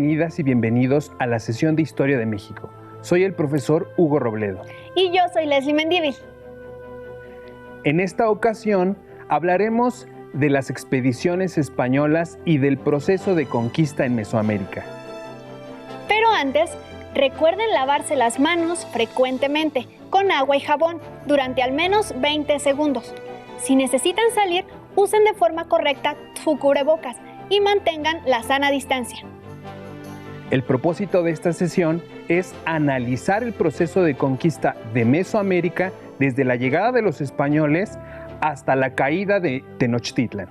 Bienvenidas y bienvenidos a la sesión de Historia de México. Soy el profesor Hugo Robledo. Y yo soy Leslie Mendívil. En esta ocasión hablaremos de las expediciones españolas y del proceso de conquista en Mesoamérica. Pero antes, recuerden lavarse las manos frecuentemente con agua y jabón durante al menos 20 segundos. Si necesitan salir, usen de forma correcta su cubrebocas y mantengan la sana distancia. El propósito de esta sesión es analizar el proceso de conquista de Mesoamérica desde la llegada de los españoles hasta la caída de Tenochtitlan.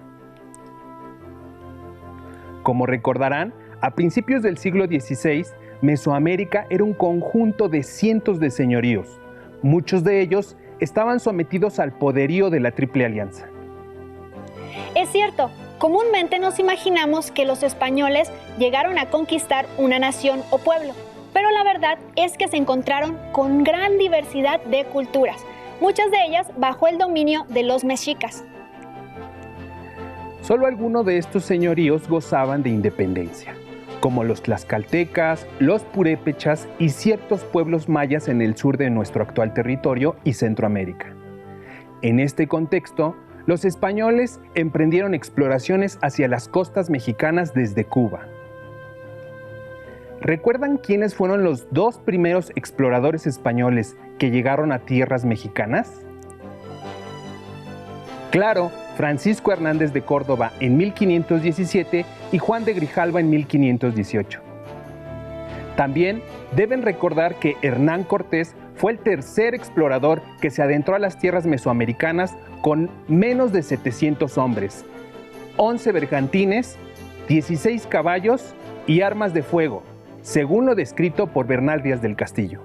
Como recordarán, a principios del siglo XVI, Mesoamérica era un conjunto de cientos de señoríos. Muchos de ellos estaban sometidos al poderío de la Triple Alianza. Es cierto, comúnmente nos imaginamos que los españoles llegaron a conquistar una nación o pueblo, pero la verdad es que se encontraron con gran diversidad de culturas, muchas de ellas bajo el dominio de los mexicas. Solo algunos de estos señoríos gozaban de independencia, como los tlaxcaltecas, los purépechas y ciertos pueblos mayas en el sur de nuestro actual territorio y Centroamérica. En este contexto, los españoles emprendieron exploraciones hacia las costas mexicanas desde Cuba. ¿Recuerdan quiénes fueron los dos primeros exploradores españoles que llegaron a tierras mexicanas? Claro, Francisco Hernández de Córdoba en 1517 y Juan de Grijalva en 1518. También deben recordar que Hernán Cortés fue el tercer explorador que se adentró a las tierras mesoamericanas con menos de 700 hombres, 11 bergantines, 16 caballos y armas de fuego, según lo descrito por Bernal Díaz del Castillo.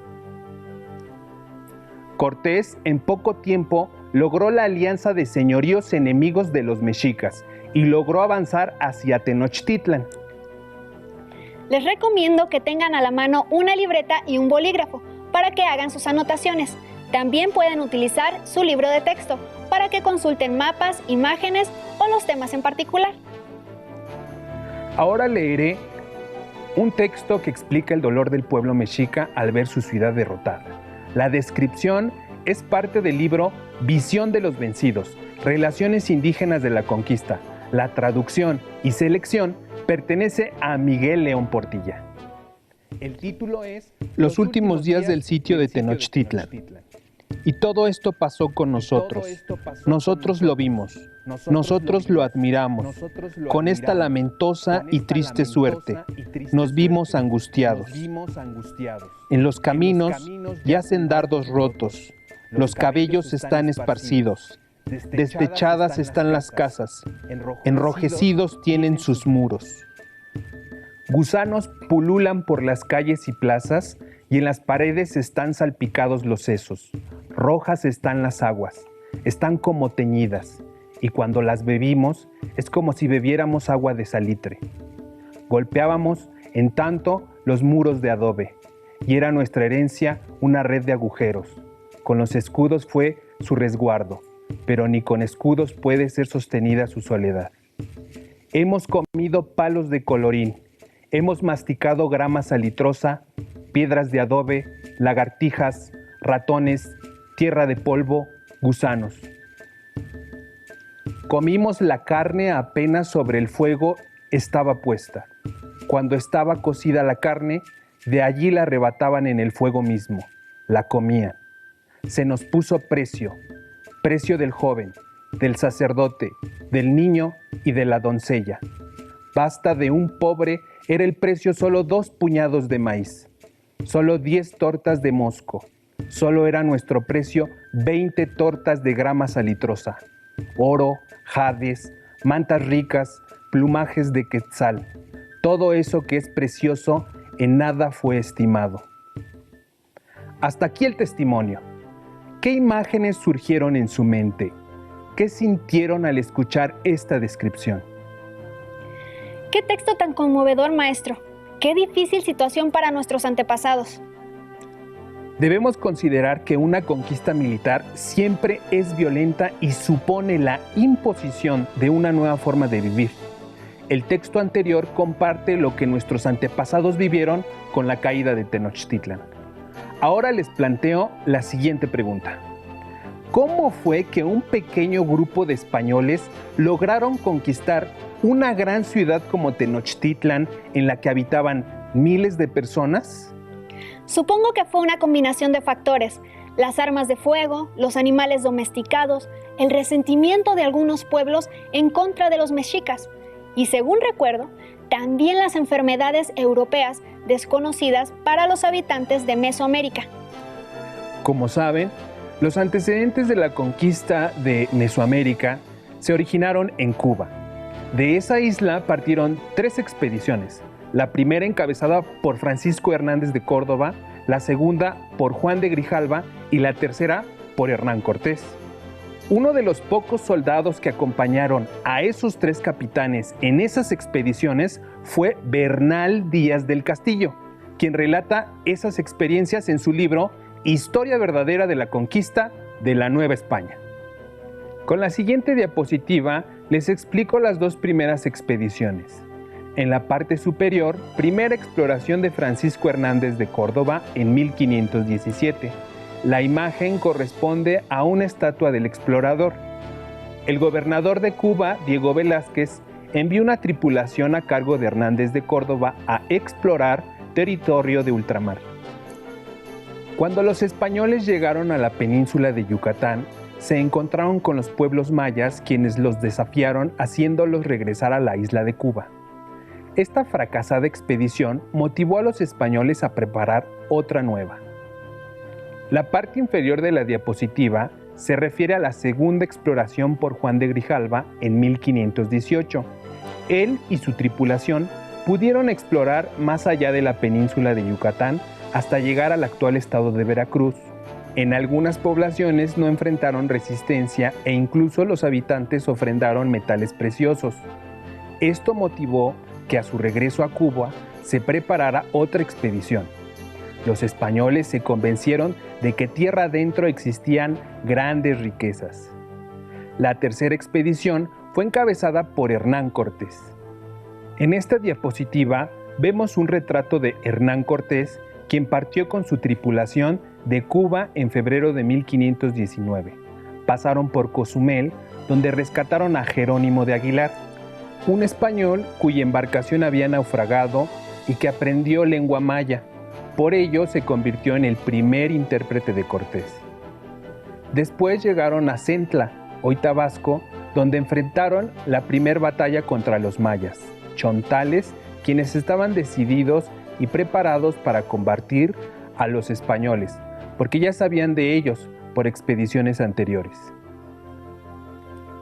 Cortés en poco tiempo logró la alianza de señoríos enemigos de los mexicas y logró avanzar hacia Tenochtitlan. Les recomiendo que tengan a la mano una libreta y un bolígrafo para que hagan sus anotaciones. También pueden utilizar su libro de texto para que consulten mapas, imágenes o los temas en particular. Ahora leeré un texto que explica el dolor del pueblo mexica al ver su ciudad derrotada. La descripción es parte del libro Visión de los Vencidos, Relaciones Indígenas de la Conquista. La traducción y selección pertenece a Miguel León Portilla. El título es Los últimos días del sitio de Tenochtitlan. Y todo esto pasó con nosotros. Nosotros lo vimos. Nosotros lo admiramos. Con esta lamentosa y triste suerte, nos vimos angustiados. En los caminos yacen dardos rotos. Los cabellos están esparcidos. Destechadas están las casas. Enrojecidos tienen sus muros. Gusanos pululan por las calles y plazas, y en las paredes están salpicados los sesos. Rojas están las aguas, están como teñidas, y cuando las bebimos es como si bebiéramos agua de salitre. Golpeábamos, en tanto, los muros de adobe, y era nuestra herencia una red de agujeros. Con los escudos fue su resguardo, pero ni con escudos puede ser sostenida su soledad. Hemos comido palos de colorín, hemos masticado grama salitrosa, piedras de adobe, lagartijas, ratones, tierra de polvo, gusanos. Comimos la carne apenas sobre el fuego estaba puesta. Cuando estaba cocida la carne, de allí la arrebataban en el fuego mismo, la comían. Se nos puso precio, precio del joven, del sacerdote, del niño y de la doncella. Basta de un pobre era el precio solo 2 puñados de maíz, solo 10 tortas de mosco, solo era nuestro precio 20 tortas de grama salitrosa, oro, jades, mantas ricas, plumajes de quetzal, todo eso que es precioso en nada fue estimado. Hasta aquí el testimonio. ¿Qué imágenes surgieron en su mente? ¿Qué sintieron al escuchar esta descripción? ¡Qué texto tan conmovedor, maestro! ¡Qué difícil situación para nuestros antepasados! Debemos considerar que una conquista militar siempre es violenta y supone la imposición de una nueva forma de vivir. el texto anterior comparte lo que nuestros antepasados vivieron con la caída de Tenochtitlan. Ahora les planteo la siguiente pregunta. ¿Cómo fue que un pequeño grupo de españoles lograron conquistar una gran ciudad como Tenochtitlan en la que habitaban miles de personas? Supongo que fue una combinación de factores: las armas de fuego, los animales domesticados, el resentimiento de algunos pueblos en contra de los mexicas y, según recuerdo, también las enfermedades europeas desconocidas para los habitantes de Mesoamérica. Como saben, los antecedentes de la conquista de Mesoamérica se originaron en Cuba. De esa isla partieron 3 expediciones, la primera encabezada por Francisco Hernández de Córdoba, la segunda por Juan de Grijalva y la tercera por Hernán Cortés. Uno de los pocos soldados que acompañaron a esos 3 capitanes en esas expediciones fue Bernal Díaz del Castillo, quien relata esas experiencias en su libro Historia verdadera de la conquista de la Nueva España. Con la siguiente diapositiva les explico las 2 primeras expediciones. En la parte superior, primera exploración de Francisco Hernández de Córdoba en 1517. La imagen corresponde a una estatua del explorador. El gobernador de Cuba, Diego Velázquez, envió una tripulación a cargo de Hernández de Córdoba a explorar territorio de ultramar. Cuando los españoles llegaron a la península de Yucatán, se encontraron con los pueblos mayas, quienes los desafiaron haciéndolos regresar a la isla de Cuba. Esta fracasada expedición motivó a los españoles a preparar otra nueva. La parte inferior de la diapositiva se refiere a la segunda exploración por Juan de Grijalva en 1518. Él y su tripulación pudieron explorar más allá de la península de Yucatán hasta llegar al actual estado de Veracruz. En algunas poblaciones no enfrentaron resistencia e incluso los habitantes ofrendaron metales preciosos. Esto motivó que a su regreso a Cuba se preparara otra expedición. Los españoles se convencieron de que tierra adentro existían grandes riquezas. La tercera expedición fue encabezada por Hernán Cortés. En esta diapositiva vemos un retrato de Hernán Cortés, quien partió con su tripulación de Cuba en febrero de 1519. Pasaron por Cozumel, donde rescataron a Jerónimo de Aguilar, un español cuya embarcación había naufragado y que aprendió lengua maya. Por ello se convirtió en el primer intérprete de Cortés. Después llegaron a Centla, hoy Tabasco, donde enfrentaron la primera batalla contra los mayas, chontales, quienes estaban decididos y preparados para combatir a los españoles, porque ya sabían de ellos por expediciones anteriores.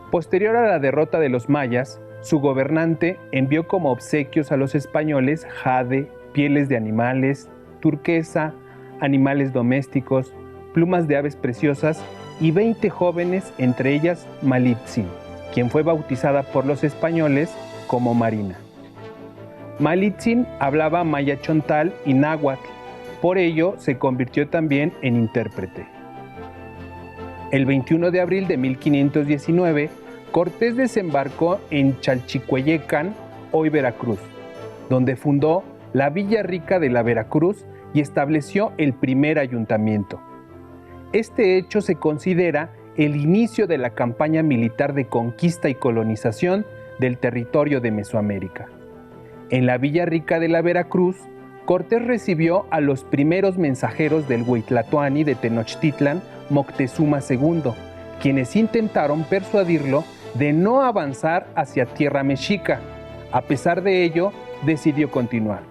Posterior a la derrota de los mayas, su gobernante envió como obsequios a los españoles jade, pieles de animales, turquesa, animales domésticos, plumas de aves preciosas y 20 jóvenes, entre ellas Malitzin, quien fue bautizada por los españoles como Marina. Malitzin hablaba maya chontal y náhuatl, por ello se convirtió también en intérprete. El 21 de abril de 1519, Cortés desembarcó en Chalchicueyecan, hoy Veracruz, donde fundó la Villa Rica de la Veracruz y estableció el primer ayuntamiento. Este hecho se considera el inicio de la campaña militar de conquista y colonización del territorio de Mesoamérica. En la Villa Rica de la Veracruz, Cortés recibió a los primeros mensajeros del Huitlatoani de Tenochtitlan, Moctezuma II, quienes intentaron persuadirlo de no avanzar hacia tierra mexica. A pesar de ello, decidió continuar.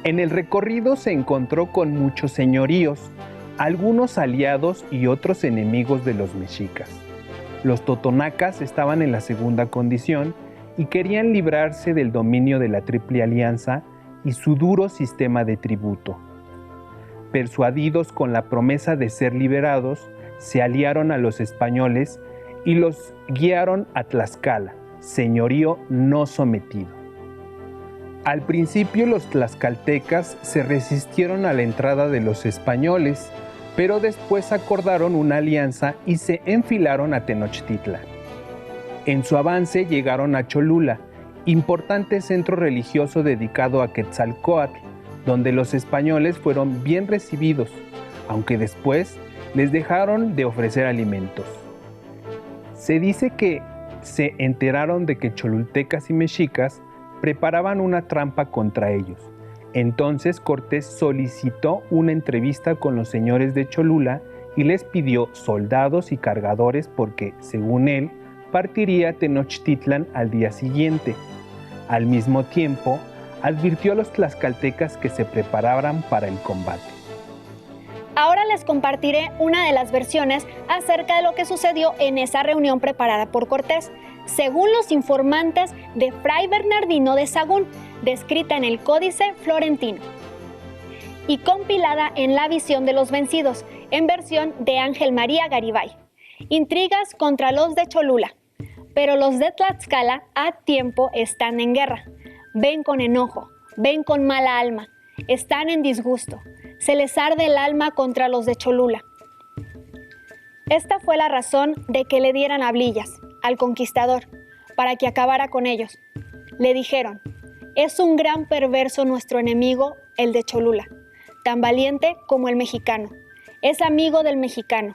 En el recorrido se encontró con muchos señoríos, algunos aliados y otros enemigos de los mexicas. Los totonacas estaban en la segunda condición y querían librarse del dominio de la Triple Alianza y su duro sistema de tributo. Persuadidos con la promesa de ser liberados, se aliaron a los españoles y los guiaron a Tlaxcala, señorío no sometido. Al principio los tlaxcaltecas se resistieron a la entrada de los españoles, pero después acordaron una alianza y se enfilaron a Tenochtitlan. En su avance llegaron a Cholula, importante centro religioso dedicado a Quetzalcóatl, donde los españoles fueron bien recibidos, aunque después les dejaron de ofrecer alimentos. Se dice que se enteraron de que cholultecas y mexicas preparaban una trampa contra ellos. Entonces Cortés solicitó una entrevista con los señores de Cholula y les pidió soldados y cargadores porque, según él, partiría a Tenochtitlan al día siguiente. Al mismo tiempo, advirtió a los tlaxcaltecas que se prepararan para el combate. Ahora les compartiré una de las versiones acerca de lo que sucedió en esa reunión preparada por Cortés, según los informantes de Fray Bernardino de Sahagún, descrita en el Códice Florentino y compilada en La Visión de los Vencidos, en versión de Ángel María Garibay. Intrigas contra los de Cholula. Pero los de Tlaxcala a tiempo están en guerra. Ven con enojo, ven con mala alma, están en disgusto. Se les arde el alma contra los de Cholula. Esta fue la razón de que le dieran hablillas al conquistador, para que acabara con ellos. Le dijeron: es un gran perverso nuestro enemigo, el de Cholula, tan valiente como el mexicano. Es amigo del mexicano.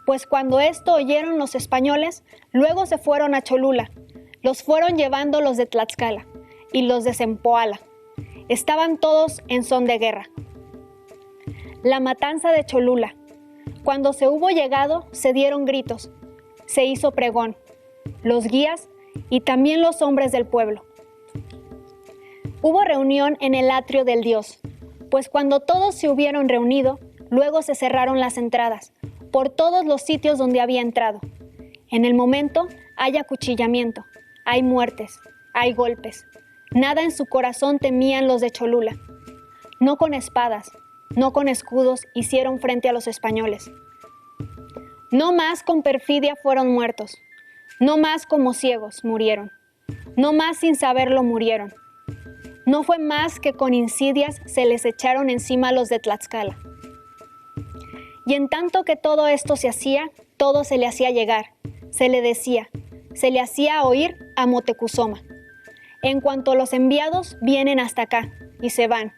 Pues cuando esto oyeron los españoles, luego se fueron a Cholula. Los fueron llevando los de Tlaxcala y los de Zempoala. Estaban todos en son de guerra. La matanza de Cholula. Cuando se hubo llegado, se dieron gritos. Se hizo pregón. Los guías y también los hombres del pueblo. Hubo reunión en el atrio del dios, pues cuando todos se hubieron reunido, luego se cerraron las entradas, por todos los sitios donde había entrado. En el momento hay acuchillamiento, hay muertes, hay golpes. Nada en su corazón temían los de Cholula. No con espadas, no con escudos hicieron frente a los españoles. No más con perfidia fueron muertos, no más como ciegos murieron, no más sin saberlo murieron. No fue más que con insidias se les echaron encima los de Tlaxcala. Y en tanto que todo esto se hacía, todo se le hacía llegar, se le decía, se le hacía oír a Moctezuma. En cuanto los enviados vienen hasta acá y se van,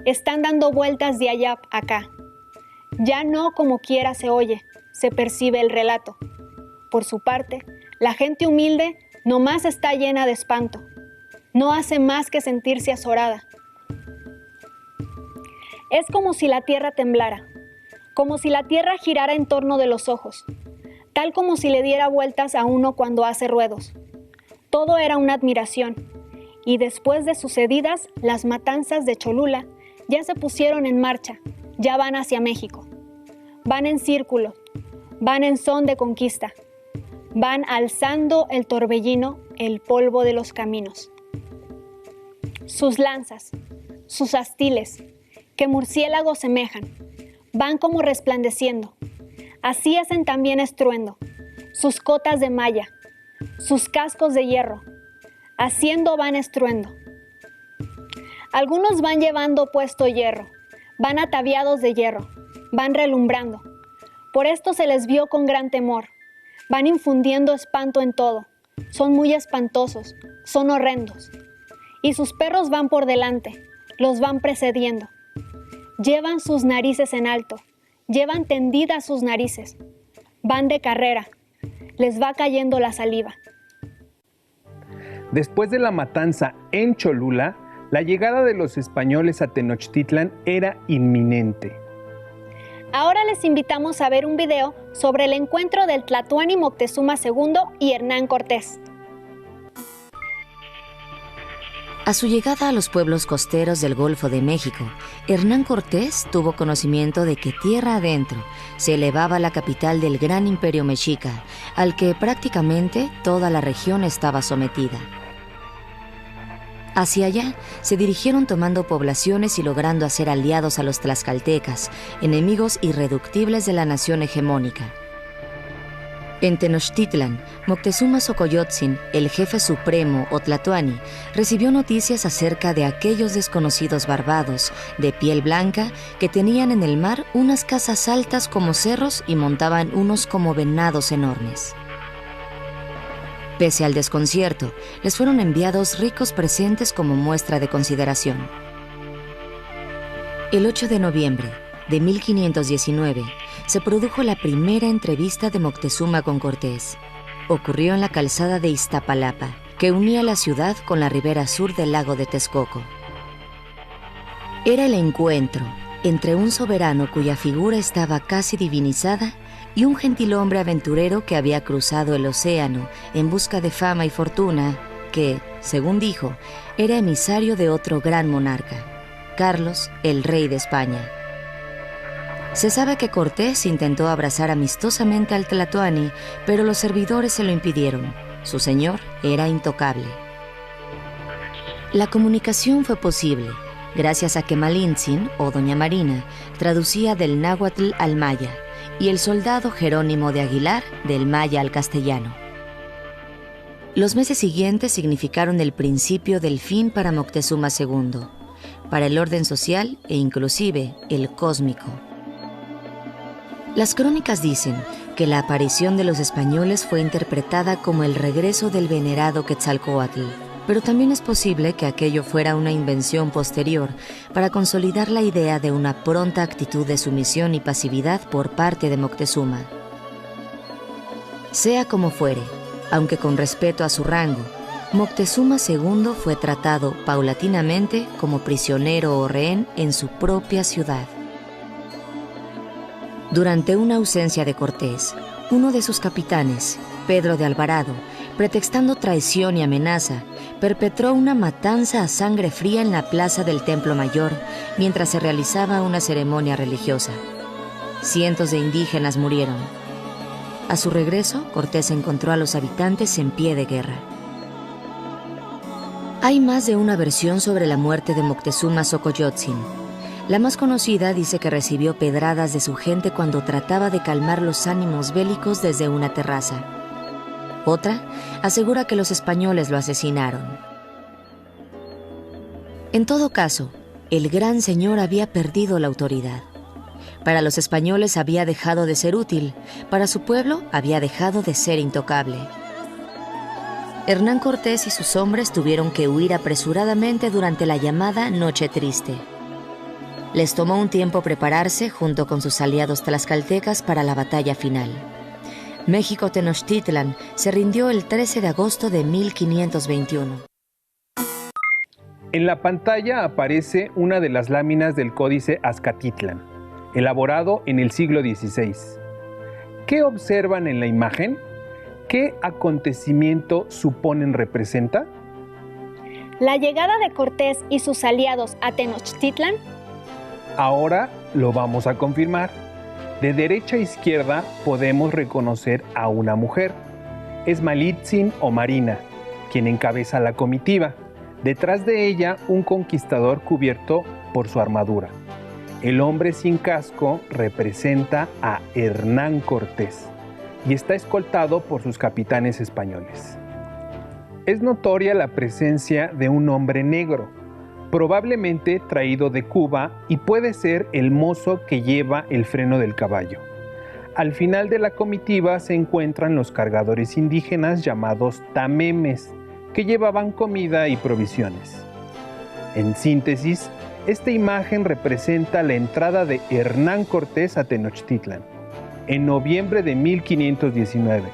están dando vueltas de allá a acá. Ya no como quiera se oye, se percibe el relato. Por su parte, la gente humilde nomás está llena de espanto. No hace más que sentirse azorada. Es como si la tierra temblara, como si la tierra girara en torno de los ojos, tal como si le diera vueltas a uno cuando hace ruedos. Todo era una admiración, y después de sucedidas las matanzas de Cholula, ya se pusieron en marcha, ya van hacia México. Van en círculo, van en son de conquista, van alzando el torbellino, el polvo de los caminos. Sus lanzas, sus astiles, que murciélagos semejan, van como resplandeciendo. Así hacen también estruendo, sus cotas de malla, sus cascos de hierro, haciendo van estruendo. Algunos van llevando puesto hierro, van ataviados de hierro, van relumbrando. Por esto se les vio con gran temor, van infundiendo espanto en todo, son muy espantosos, son horrendos. Y sus perros van por delante, los van precediendo. Llevan sus narices en alto, llevan tendidas sus narices. Van de carrera, les va cayendo la saliva. Después de la matanza en Cholula, la llegada de los españoles a Tenochtitlan era inminente. Ahora les invitamos a ver un video sobre el encuentro del Tlatoani Moctezuma II y Hernán Cortés. A su llegada a los pueblos costeros del Golfo de México, Hernán Cortés tuvo conocimiento de que tierra adentro se elevaba la capital del gran imperio mexica, al que prácticamente toda la región estaba sometida. Hacia allá se dirigieron tomando poblaciones y logrando hacer aliados a los tlaxcaltecas, enemigos irreductibles de la nación hegemónica. En Tenochtitlan, Moctezuma Xocoyotzin, el jefe supremo o Tlatoani, recibió noticias acerca de aquellos desconocidos barbados de piel blanca que tenían en el mar unas casas altas como cerros y montaban unos como venados enormes. Pese al desconcierto, les fueron enviados ricos presentes como muestra de consideración. El 8 de noviembre de 1519 se produjo la primera entrevista de Moctezuma con Cortés. Ocurrió en la calzada de Iztapalapa, que unía la ciudad con la ribera sur del lago de Texcoco. Era el encuentro entre un soberano cuya figura estaba casi divinizada y un gentilhombre aventurero que había cruzado el océano en busca de fama y fortuna, que, según dijo, era emisario de otro gran monarca, Carlos, el rey de España. Se sabe que Cortés intentó abrazar amistosamente al tlatoani, pero los servidores se lo impidieron. Su señor era intocable. La comunicación fue posible gracias a que Malintzin, o Doña Marina, traducía del náhuatl al maya, y el soldado Jerónimo de Aguilar del maya al castellano. Los meses siguientes significaron el principio del fin para Moctezuma II, para el orden social e inclusive el cósmico. Las crónicas dicen que la aparición de los españoles fue interpretada como el regreso del venerado Quetzalcóatl, pero también es posible que aquello fuera una invención posterior para consolidar la idea de una pronta actitud de sumisión y pasividad por parte de Moctezuma. Sea como fuere, aunque con respeto a su rango, Moctezuma II fue tratado paulatinamente como prisionero o rehén en su propia ciudad. Durante una ausencia de Cortés, uno de sus capitanes, Pedro de Alvarado, pretextando traición y amenaza, perpetró una matanza a sangre fría en la plaza del Templo Mayor mientras se realizaba una ceremonia religiosa. Cientos de indígenas murieron. A su regreso, Cortés encontró a los habitantes en pie de guerra. Hay más de una versión sobre la muerte de Moctezuma Xocoyotzin. La más conocida dice que recibió pedradas de su gente cuando trataba de calmar los ánimos bélicos desde una terraza. Otra asegura que los españoles lo asesinaron. En todo caso, el gran señor había perdido la autoridad. Para los españoles había dejado de ser útil, para su pueblo había dejado de ser intocable. Hernán Cortés y sus hombres tuvieron que huir apresuradamente durante la llamada Noche Triste. Les tomó un tiempo prepararse junto con sus aliados tlaxcaltecas para la batalla final. México Tenochtitlan se rindió el 13 de agosto de 1521. En la pantalla aparece una de las láminas del Códice Azcatitlan, elaborado en el siglo XVI. ¿Qué observan en la imagen? ¿Qué acontecimiento suponen representa? La llegada de Cortés y sus aliados a Tenochtitlan. Ahora lo vamos a confirmar. De derecha a izquierda podemos reconocer a una mujer. Es Malintzin o Marina, quien encabeza la comitiva. Detrás de ella, un conquistador cubierto por su armadura. El hombre sin casco representa a Hernán Cortés y está escoltado por sus capitanes españoles. Es notoria la presencia de un hombre negro, probablemente traído de Cuba, y puede ser el mozo que lleva el freno del caballo. Al final de la comitiva se encuentran los cargadores indígenas llamados tamemes, que llevaban comida y provisiones. En síntesis, esta imagen representa la entrada de Hernán Cortés a Tenochtitlan, en noviembre de 1519,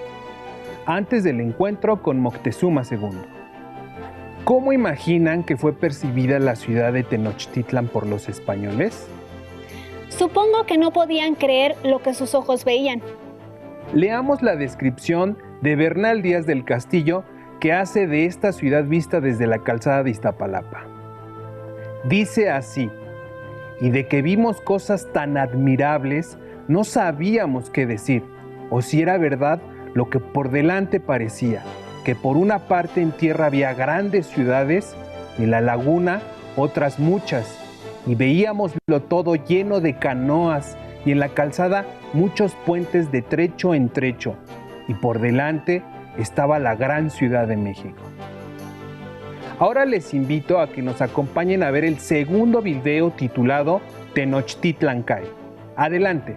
antes del encuentro con Moctezuma II. ¿Cómo imaginan que fue percibida la ciudad de Tenochtitlan por los españoles? Supongo que no podían creer lo que sus ojos veían. Leamos la descripción de Bernal Díaz del Castillo que hace de esta ciudad vista desde la calzada de Iztapalapa. Dice así: y de que vimos cosas tan admirables, no sabíamos qué decir, o si era verdad lo que por delante parecía, que por una parte en tierra había grandes ciudades, y en la laguna otras muchas, y veíamoslo todo lleno de canoas, y en la calzada muchos puentes de trecho en trecho, y por delante estaba la gran Ciudad de México. Ahora les invito a que nos acompañen a ver el segundo video titulado Tenochtitlan-Cay. Adelante.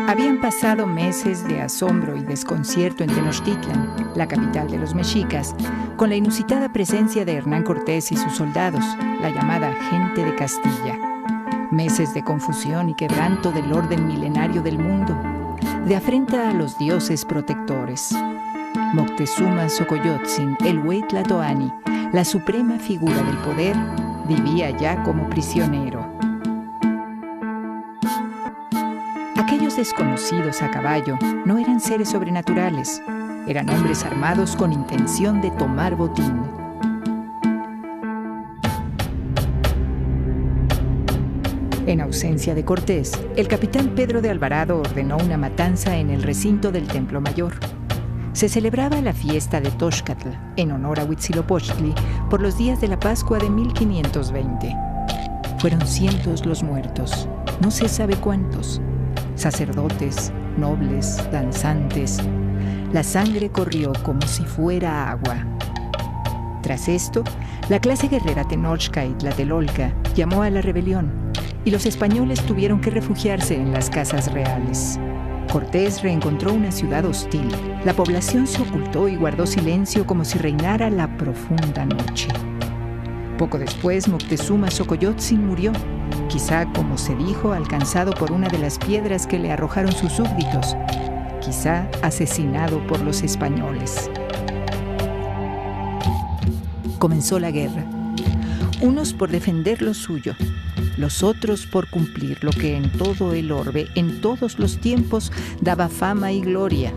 Habían pasado meses de asombro y desconcierto en Tenochtitlan, la capital de los mexicas, con la inusitada presencia de Hernán Cortés y sus soldados, la llamada gente de Castilla. Meses de confusión y quebranto del orden milenario del mundo, de afrenta a los dioses protectores. Moctezuma Xocoyotzin, el Huey Tlatoani, la suprema figura del poder, vivía ya como prisionero. Aquellos desconocidos a caballo no eran seres sobrenaturales, eran hombres armados con intención de tomar botín. En ausencia de Cortés, el capitán Pedro de Alvarado ordenó una matanza en el recinto del Templo Mayor. Se celebraba la fiesta de Toxcatl, en honor a Huitzilopochtli, por los días de la Pascua de 1520. Fueron cientos los muertos, no se sabe cuántos. Sacerdotes, nobles, danzantes. La sangre corrió como si fuera agua. Tras esto, la clase guerrera Tenochca y Tlatelolca llamó a la rebelión y los españoles tuvieron que refugiarse en las casas reales. Cortés reencontró una ciudad hostil. La población se ocultó y guardó silencio como si reinara la profunda noche. Poco después, Moctezuma Xocoyotzin murió, quizá, como se dijo, alcanzado por una de las piedras que le arrojaron sus súbditos, quizá asesinado por los españoles. Comenzó la guerra, unos por defender lo suyo, los otros por cumplir lo que en todo el orbe, en todos los tiempos, daba fama y gloria,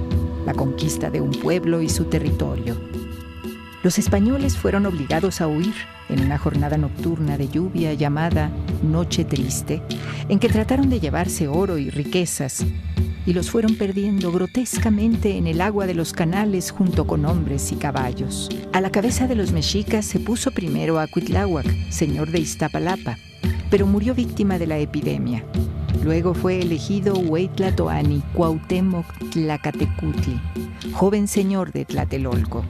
la conquista de un pueblo y su territorio. Los españoles fueron obligados a huir en una jornada nocturna de lluvia llamada Noche Triste, en que trataron de llevarse oro y riquezas, y los fueron perdiendo grotescamente en el agua de los canales junto con hombres y caballos. A la cabeza de los mexicas se puso primero a Cuitláhuac, señor de Iztapalapa, pero murió víctima de la epidemia. Luego fue elegido Huey Tlatoani Cuauhtémoc Tlacatecutli, joven señor de Tlatelolco.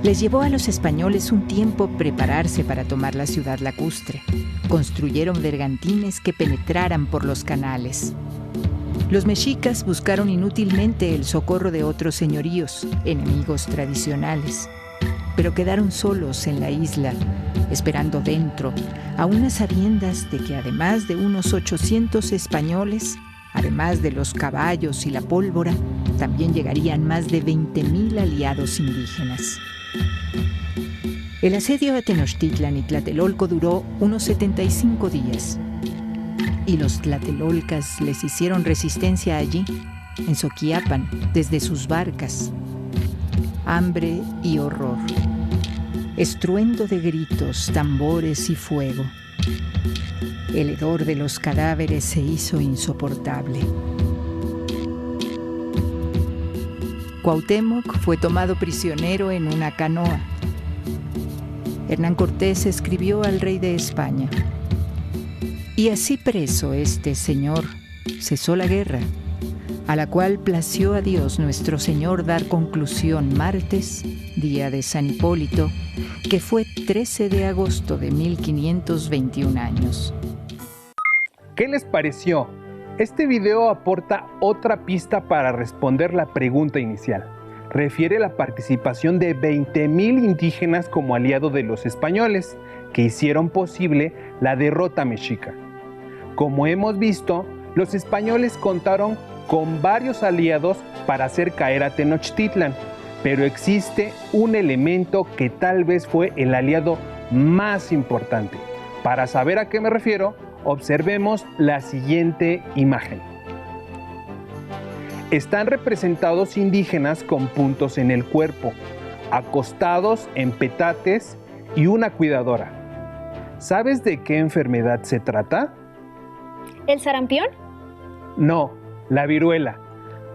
Les llevó a los españoles un tiempo prepararse para tomar la ciudad lacustre. Construyeron bergantines que penetraran por los canales. Los mexicas buscaron inútilmente el socorro de otros señoríos, enemigos tradicionales, pero quedaron solos en la isla, esperando dentro, a unas sabiendas de que además de unos 800 españoles, además de los caballos y la pólvora, también llegarían más de 20,000 aliados indígenas. El asedio a Tenochtitlan y Tlatelolco duró unos 75 días. Y los tlatelolcas les hicieron resistencia allí, en Soquiapan, desde sus barcas. Hambre y horror. Estruendo de gritos, tambores y fuego. El hedor de los cadáveres se hizo insoportable. Cuauhtémoc fue tomado prisionero en una canoa. Hernán Cortés escribió al rey de España: y así preso este señor, cesó la guerra, a la cual plació a Dios nuestro Señor dar conclusión martes, día de San Hipólito, que fue 13 de agosto de 1521 años. ¿Qué les pareció? Este video aporta otra pista para responder la pregunta inicial. Refiere la participación de 20,000 indígenas como aliado de los españoles, que hicieron posible la derrota mexica. Como hemos visto, los españoles contaron con varios aliados para hacer caer a Tenochtitlan, pero existe un elemento que tal vez fue el aliado más importante. Para saber a qué me refiero, observemos la siguiente imagen. Están representados indígenas con puntos en el cuerpo, acostados en petates y una cuidadora. ¿Sabes de qué enfermedad se trata? ¿El sarampión? No, la viruela.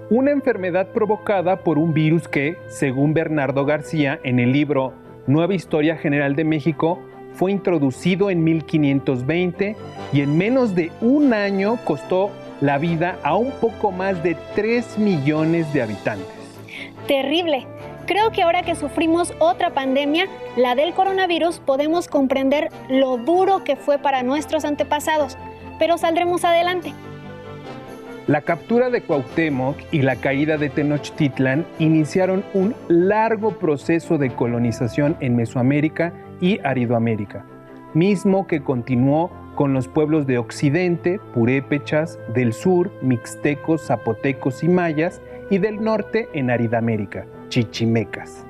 Una enfermedad provocada por un virus que, según Bernardo García, en el libro Nueva Historia General de México, fue introducido en 1520 y en menos de un año costó la vida a un poco más de 3 millones de habitantes. Terrible. Creo que ahora que sufrimos otra pandemia, la del coronavirus, podemos comprender lo duro que fue para nuestros antepasados, pero saldremos adelante. La captura de Cuauhtémoc y la caída de Tenochtitlan iniciaron un largo proceso de colonización en Mesoamérica y Aridoamérica, mismo que continuó con los pueblos de Occidente, purépechas, del sur, mixtecos, zapotecos y mayas, y del norte en Aridamérica, chichimecas.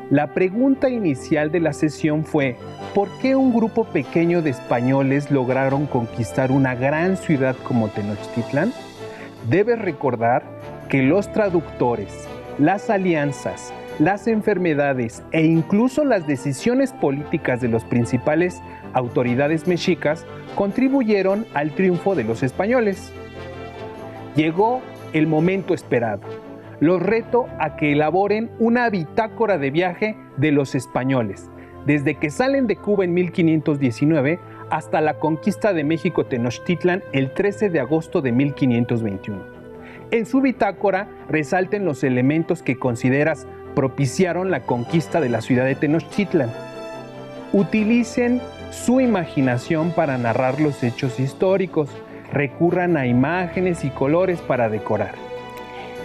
La pregunta inicial de la sesión fue: ¿por qué un grupo pequeño de españoles lograron conquistar una gran ciudad como Tenochtitlan? Debes recordar que los traductores, las alianzas, las enfermedades e incluso las decisiones políticas de las principales autoridades mexicas contribuyeron al triunfo de los españoles. Llegó el momento esperado. Los reto a que elaboren una bitácora de viaje de los españoles, desde que salen de Cuba en 1519 hasta la conquista de México Tenochtitlan el 13 de agosto de 1521. En su bitácora resalten los elementos que consideras propiciaron la conquista de la ciudad de Tenochtitlan. Utilicen su imaginación para narrar los hechos históricos. Recurran a imágenes y colores para decorar.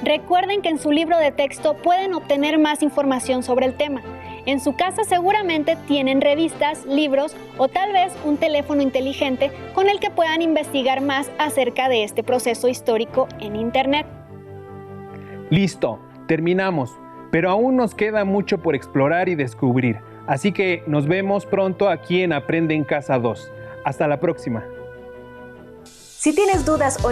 Recuerden que en su libro de texto pueden obtener más información sobre el tema. En su casa seguramente tienen revistas, libros o tal vez un teléfono inteligente con el que puedan investigar más acerca de este proceso histórico en Internet. Listo, terminamos, pero aún nos queda mucho por explorar y descubrir. Así que nos vemos pronto aquí en Aprende en Casa 2. Hasta la próxima. Si tienes dudas o